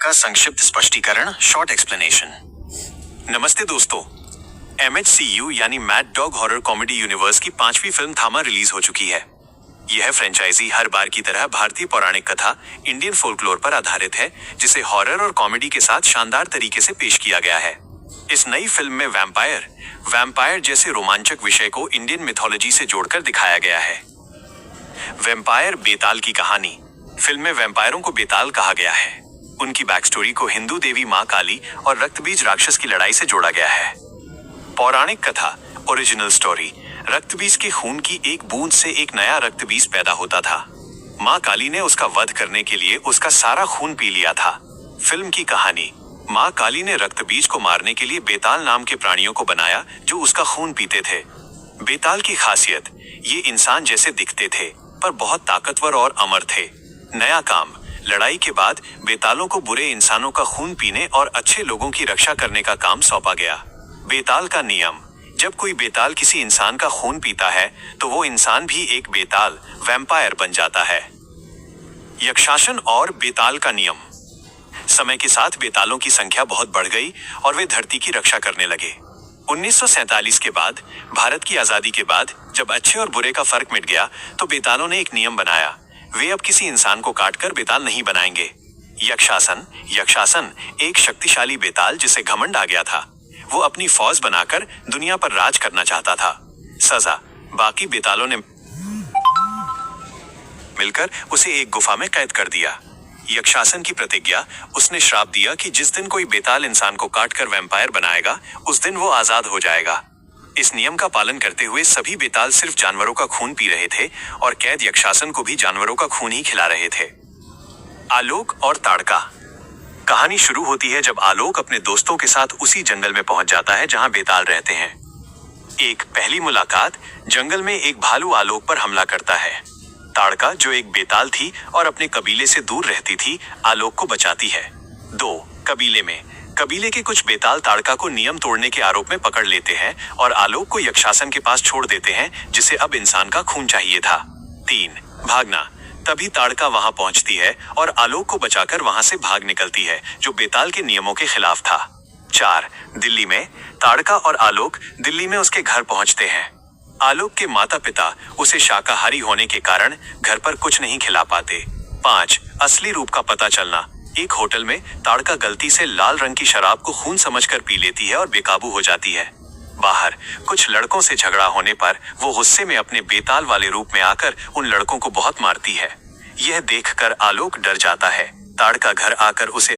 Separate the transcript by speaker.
Speaker 1: का संक्षिप्त स्पष्टीकरण, शॉर्ट एक्सप्लेनेशन। नमस्ते दोस्तों, MHCU यानी mad dog horror comedy universe की 5वीं फिल्म थामा रिलीज हो चुकी है। यह फ्रेंचाइजी हर बार की तरह भारतीय पौराणिक कथा, इंडियन फोल्कलोर पर आधारित है, जिसे हॉरर और कॉमेडी के साथ शानदार तरीके से पेश किया गया है। इस नई फिल्म में वैम्पायर जैसे रोमांचक विषय को इंडियन मिथोलॉजी से जोड़कर दिखाया गया है। वैम्पायर बेताल की कहानी। फिल्म में वैम्पायरों को बेताल कहा गया है। उनकी बैक स्टोरी को हिंदू देवी मां काली और रक्तबीज राक्षस की लड़ाई से जोड़ा गया है। पौराणिक कथा, ओरिजिनल स्टोरी। रक्तबीज के खून की एक बूंद से एक नया रक्तबीज पैदा होता था। मां काली ने उसका वध करने के लिए उसका सारा खून पी लिया था। फिल्म की कहानी। मां काली ने रक्तबीज को मारने के लिए बेताल नाम के प्राणियों को बनाया जो उसका खून पीते थे। बेताल की खासियत, ये इंसान जैसे दिखते थे पर बहुत ताकतवर और अमर थे। नया काम, लड़ाई के बाद बेतालों को बुरे इंसानों का खून पीने और अच्छे लोगों की रक्षा करने का काम सौंपा गया। बेताल का नियम, जब कोई बेताल किसी इंसान का खून पीता है तो वो इंसान भी एक बेताल वैम्पायर बन जाता है। यक्षासन और बेताल का नियम। समय के साथ बेतालों की संख्या बहुत बढ़ गई और वे धरती की रक्षा करने लगे। 1947 के बाद, भारत की आजादी के बाद, जब अच्छे और बुरे का फर्क मिट गया तो बेतालों ने एक नियम बनाया, वे अब किसी इंसान को काटकर बेताल नहीं बनाएंगे। यक्षासन एक शक्तिशाली बेताल जिसे घमंड आ गया था। वो अपनी फौज बनाकर दुनिया पर राज करना चाहता था। सजा, बाकी बेतालों ने मिलकर उसे एक गुफा में कैद कर दिया। यक्षासन की प्रतिज्ञा, उसने श्राप दिया कि जिस दिन कोई बेताल इंसान को काटकर वैम्पायर बनाएगा उस दिन वो आजाद हो जाएगा। इस नियम का पालन करते हुए सभी बेताल सिर्फ जानवरों का खून पी रहे थे और कैद यक्षासन को भी जानवरों का खून ही खिला रहे थे। आलोक और ताड़का। कहानी शुरू होती है जब आलोक अपने दोस्तों के साथ उसी जंगल में पहुंच जाता है जहां बेताल रहते हैं। एक पहली मुलाकात, जंगल में एक भालू आलोक पर हमला करता है। ताड़का, जो एक बेताल थी और अपने कबीले से दूर रहती थी, आलोक को बचाती है। 2. कबीले के कुछ बेताल ताड़का को नियम तोड़ने के आरोप में पकड़ लेते हैं और आलोक को यक्षासन के पास छोड़ देते हैं, जिसे अब इंसान का खून चाहिए था। 3. भागना। तभी ताड़का वहां पहुंचती है और आलोक को बचाकर वहां से भाग निकलती है, जो बेताल के नियमों के खिलाफ था। 4. दिल्ली में। ताड़का और आलोक दिल्ली में उसके घर पहुंचते हैं। आलोक के माता पिता उसे शाकाहारी होने के कारण घर पर कुछ नहीं खिला पाते। 5. असली रूप का पता चलना। एक होटल में ताड़का गलती से लाल रंग की शराब को खून समझकर पी लेती है और बेकाबू हो जाती है। बाहर कुछ लड़कों से झगड़ा होने पर वो गुस्से में अपने बेताल वाले रूप में आकर उन लड़कों को बहुत मारती है। यह देखकर आलोक डर जाता है। ताड़का घर आकर उसे